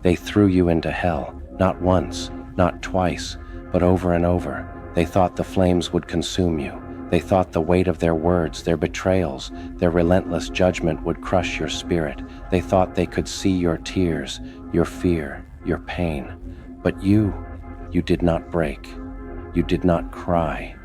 They threw you into hell, not once, not twice, but over and over. They thought the flames would consume you. They thought the weight of their words, their betrayals, their relentless judgment would crush your spirit. They thought they could see your tears, your fear, your pain. But you did not break. You did not cry.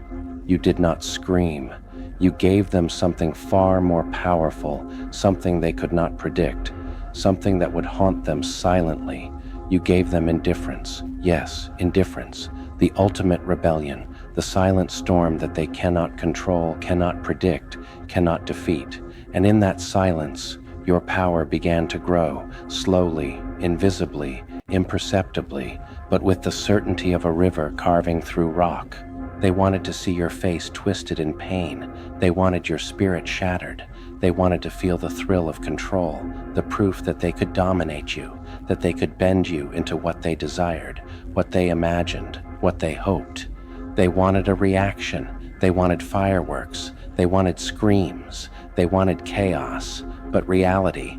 You did not scream. You gave them something far more powerful, something they could not predict, something that would haunt them silently. You gave them indifference. Yes, indifference. The ultimate rebellion, the silent storm that they cannot control, cannot predict, cannot defeat. And in that silence, your power began to grow, slowly, invisibly, imperceptibly, but with the certainty of a river carving through rock. They wanted to see your face twisted in pain. They wanted your spirit shattered. They wanted to feel the thrill of control, the proof that they could dominate you, that they could bend you into what they desired, what they imagined, what they hoped. They wanted a reaction. They wanted fireworks. They wanted screams. They wanted chaos. But reality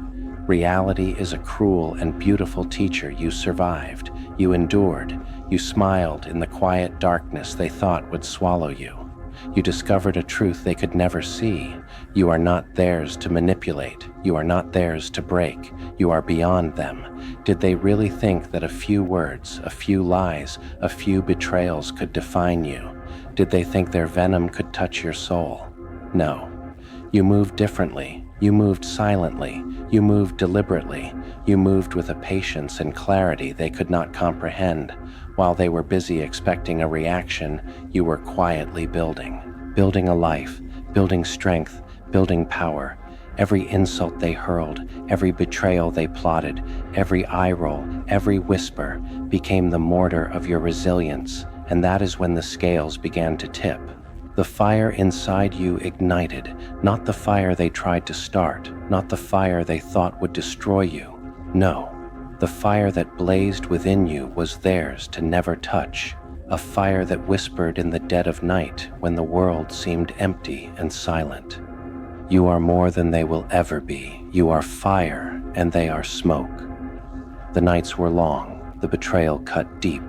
is a cruel and beautiful teacher. You survived. You endured. You smiled in the quiet darkness they thought would swallow you. You discovered a truth they could never see. You are not theirs to manipulate. You are not theirs to break. You are beyond them. Did they really think that a few words, a few lies, a few betrayals could define you? Did they think their venom could touch your soul? No. You moved differently. You moved silently. You moved deliberately. You moved with a patience and clarity they could not comprehend. While they were busy expecting a reaction, you were quietly building a life, building strength, building power. Every insult they hurled, every betrayal they plotted, every eye roll, every whisper became the mortar of your resilience, and that is when the scales began to tip. The fire inside you ignited, not the fire they tried to start, not the fire they thought would destroy you. No, the fire that blazed within you was theirs to never touch, a fire that whispered in the dead of night when the world seemed empty and silent. You are more than they will ever be. You are fire, and they are smoke. The nights were long, the betrayal cut deep.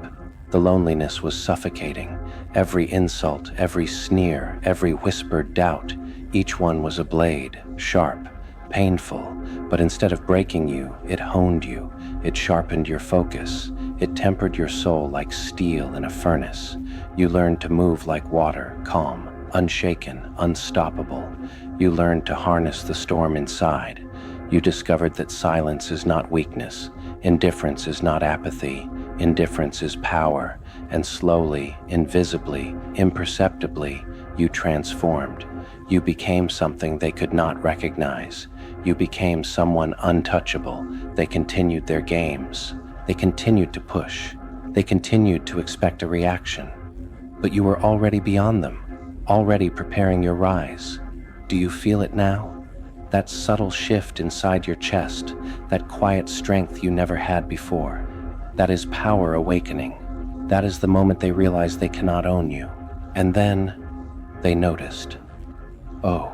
The loneliness was suffocating. Every insult, every sneer, every whispered doubt, each one was a blade, sharp, painful, but instead of breaking you, it honed you, it sharpened your focus, it tempered your soul like steel in a furnace. You learned to move like water, calm, unshaken, unstoppable. You learned to harness the storm inside. You discovered that silence is not weakness, indifference is not apathy, indifference is power, and slowly, invisibly, imperceptibly, you transformed. You became something they could not recognize. You became someone untouchable. They continued their games. They continued to push. They continued to expect a reaction. But you were already beyond them, already preparing your rise. Do you feel it now? That subtle shift inside your chest, that quiet strength you never had before. That is power awakening. That is the moment they realize they cannot own you. And then they noticed. Oh,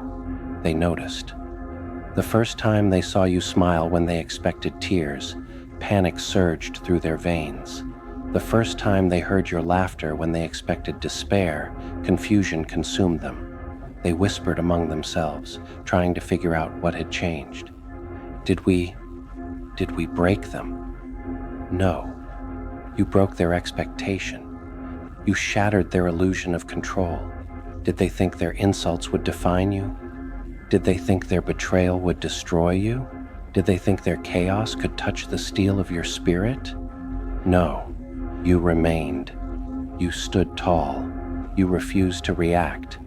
they noticed. The first time they saw you smile when they expected tears, panic surged through their veins. The first time they heard your laughter when they expected despair, confusion consumed them. They whispered among themselves, trying to figure out what had changed. Did we break them? No. You broke their expectation. You shattered their illusion of control. Did they think their insults would define you? Did they think their betrayal would destroy you? Did they think their chaos could touch the steel of your spirit? No. You remained. You stood tall. You refused to react.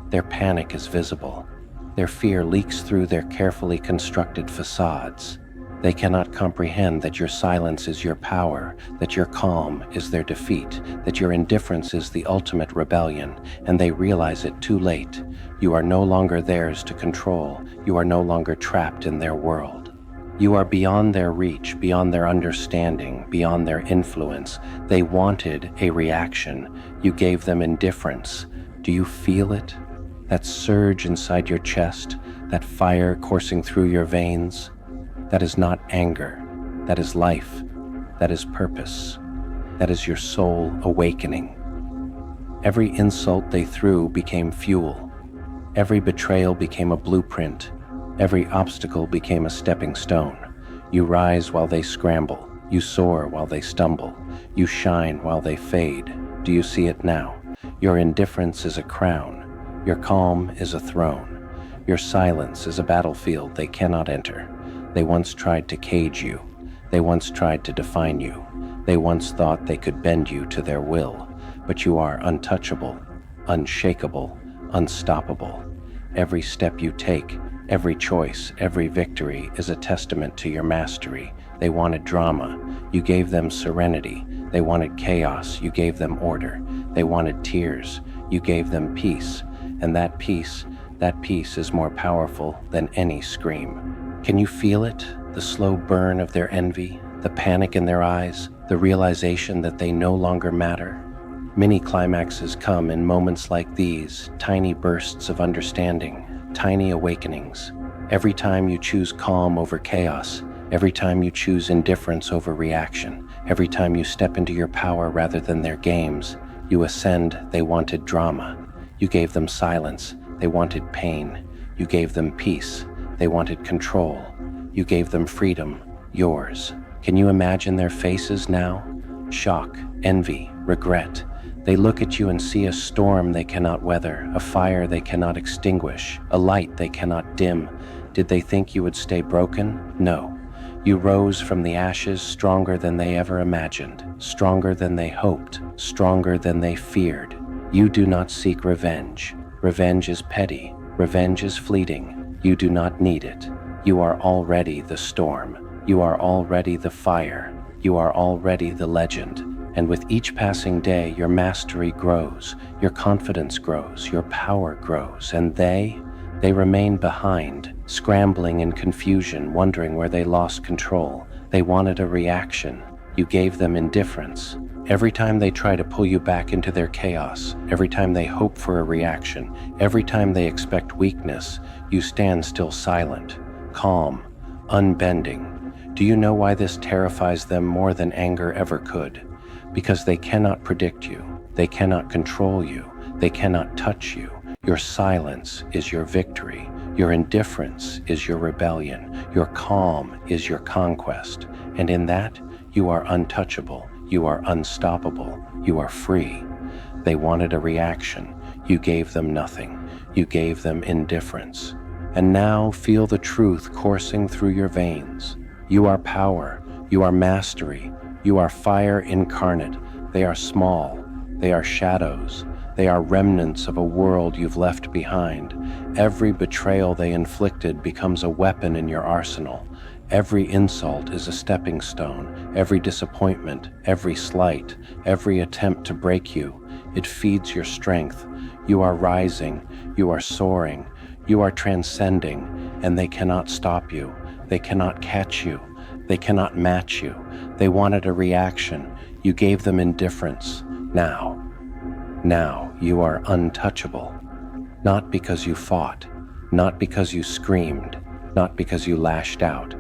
Their panic is visible. Their fear leaks through their carefully constructed facades. They cannot comprehend that your silence is your power, that your calm is their defeat, that your indifference is the ultimate rebellion, and they realize it too late. You are no longer theirs to control. You are no longer trapped in their world. You are beyond their reach, beyond their understanding, beyond their influence. They wanted a reaction. You gave them indifference. Do you feel it? That surge inside your chest, that fire coursing through your veins? That is not anger. That is life. That is purpose. That is your soul awakening. Every insult they threw became fuel. Every betrayal became a blueprint. Every obstacle became a stepping stone. You rise while they scramble. You soar while they stumble. You shine while they fade. Do you see it now? Your indifference is a crown. Your calm is a throne. Your silence is a battlefield they cannot enter. They once tried to cage you. They once tried to define you. They once thought they could bend you to their will. But you are untouchable, unshakable, unstoppable. Every step you take, every choice, every victory is a testament to your mastery. They wanted drama. You gave them serenity. They wanted chaos. You gave them order. They wanted tears. You gave them peace. And that peace is more powerful than any scream. Can you feel it? The slow burn of their envy, the panic in their eyes, the realization that they no longer matter? Many climaxes come in moments like these, tiny bursts of understanding, tiny awakenings. Every time you choose calm over chaos, every time you choose indifference over reaction, every time you step into your power rather than their games, you ascend. They wanted drama. You gave them silence. They wanted pain. You gave them peace. They wanted control. You gave them freedom, yours. Can you imagine their faces now? Shock, envy, regret. They look at you and see a storm they cannot weather, a fire they cannot extinguish, a light they cannot dim. Did they think you would stay broken? No. You rose from the ashes stronger than they ever imagined, stronger than they hoped, stronger than they feared. You do not seek revenge. Revenge is petty. Revenge is fleeting. You do not need it. You are already the storm. You are already the fire. You are already the legend. And with each passing day, your mastery grows, your confidence grows, your power grows, and they remain behind, scrambling in confusion, wondering where they lost control. They wanted a reaction. You gave them indifference. Every time they try to pull you back into their chaos, every time they hope for a reaction, every time they expect weakness, you stand still silent, calm, unbending. Do you know why this terrifies them more than anger ever could? Because they cannot predict you, they cannot control you, they cannot touch you. Your silence is your victory, your indifference is your rebellion, your calm is your conquest, and in that, you are untouchable, you are unstoppable, you are free. They wanted a reaction, you gave them nothing, you gave them indifference. And now feel the truth coursing through your veins. You are power, you are mastery, you are fire incarnate. They are small, they are shadows, they are remnants of a world you've left behind. Every betrayal they inflicted becomes a weapon in your arsenal. Every insult is a stepping stone. Every disappointment, every slight, every attempt to break you, it feeds your strength. You are rising, you are soaring, you are transcending, and they cannot stop you. They cannot catch you. They cannot match you. They wanted a reaction. You gave them indifference. Now you are untouchable. Not because you fought, not because you screamed, not because you lashed out.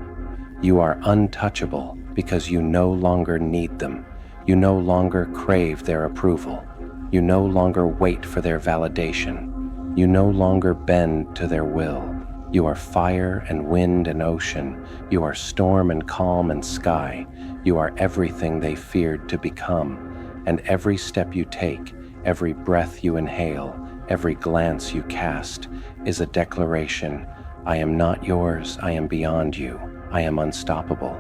You are untouchable because you no longer need them. You no longer crave their approval. You no longer wait for their validation. You no longer bend to their will. You are fire and wind and ocean. You are storm and calm and sky. You are everything they feared to become. And every step you take, every breath you inhale, every glance you cast is a declaration. I am not yours. I am beyond you. I am unstoppable.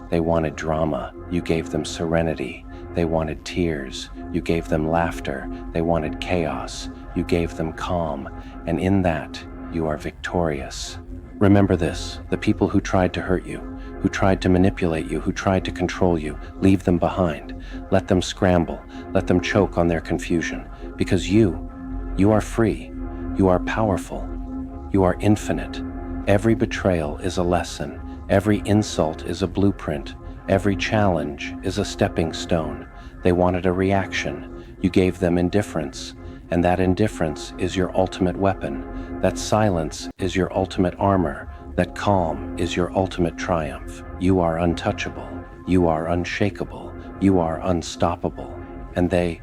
They wanted drama. You gave them serenity. They wanted tears. You gave them laughter. They wanted chaos. You gave them calm. And in that, you are victorious. Remember this, the people who tried to hurt you, who tried to manipulate you, who tried to control you, leave them behind. Let them scramble. Let them choke on their confusion. Because you are free. You are powerful. You are infinite. Every betrayal is a lesson. Every insult is a blueprint. Every challenge is a stepping stone. They wanted a reaction. You gave them indifference. And that indifference is your ultimate weapon. That silence is your ultimate armor. That calm is your ultimate triumph. You are untouchable. You are unshakable. You are unstoppable. And they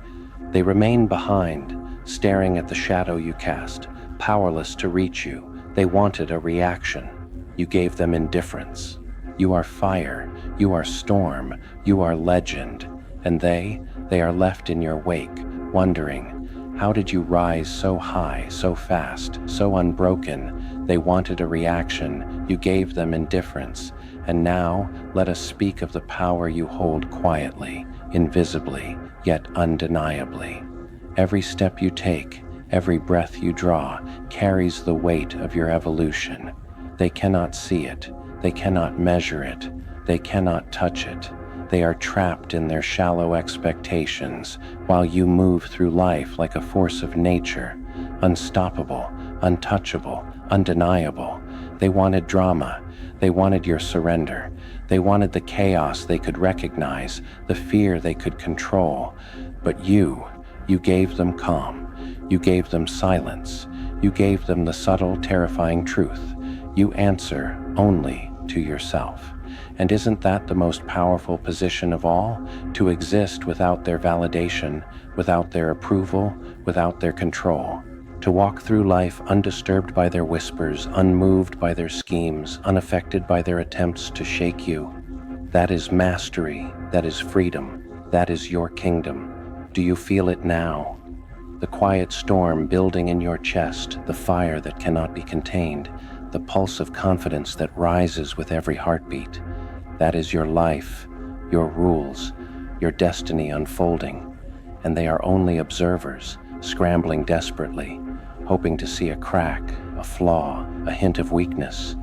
remain behind, staring at the shadow you cast, powerless to reach you. They wanted a reaction. You gave them indifference. You are fire. You are storm. You are legend. And they are left in your wake, wondering, how did you rise so high, so fast, so unbroken? They wanted a reaction. You gave them indifference. And now, let us speak of the power you hold quietly, invisibly, yet undeniably. Every step you take, every breath you draw, carries the weight of your evolution. They cannot see it. They cannot measure it. They cannot touch it. They are trapped in their shallow expectations, while you move through life like a force of nature, unstoppable, untouchable, undeniable. They wanted drama. They wanted your surrender. They wanted the chaos they could recognize, the fear they could control. But you gave them calm. You gave them silence. You gave them the subtle, terrifying truth. You answer only to yourself. And isn't that the most powerful position of all? To exist without their validation, without their approval, without their control. To walk through life undisturbed by their whispers, unmoved by their schemes, unaffected by their attempts to shake you. That is mastery. That is freedom. That is your kingdom. Do you feel it now? The quiet storm building in your chest, the fire that cannot be contained, the pulse of confidence that rises with every heartbeat. That is your life, your rules, your destiny unfolding. And they are only observers, scrambling desperately, hoping to see a crack, a flaw, a hint of weakness.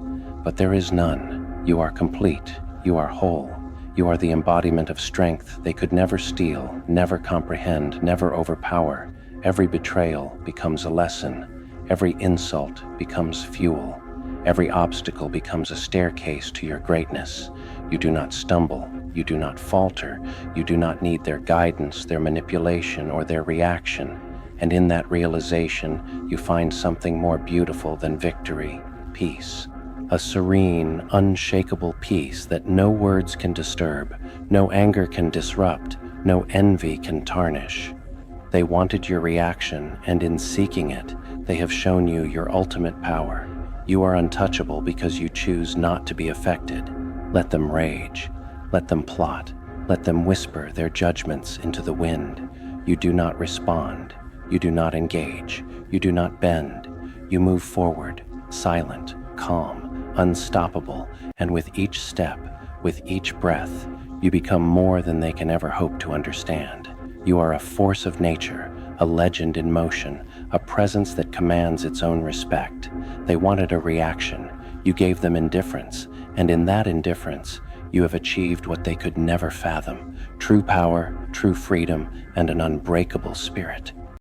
But there is none. You are complete. You are whole. You are the embodiment of strength they could never steal, never comprehend, never overpower. Every betrayal becomes a lesson. Every insult becomes fuel. Every obstacle becomes a staircase to your greatness. You do not stumble. You do not falter. You do not need their guidance, their manipulation, or their reaction. And in that realization, you find something more beautiful than victory, peace. A serene, unshakable peace that no words can disturb, no anger can disrupt, no envy can tarnish. They wanted your reaction, and in seeking it, they have shown you your ultimate power. You are untouchable because you choose not to be affected. Let them rage. Let them plot. Let them whisper their judgments into the wind. You do not respond. You do not engage. You do not bend. You move forward, silent, calm, unstoppable, and with each step, with each breath, you become more than they can ever hope to understand. You are a force of nature, a legend in motion, a presence that commands its own respect. They wanted a reaction. You gave them indifference, and in that indifference, you have achieved what they could never fathom: true power, true freedom, and an unbreakable spirit.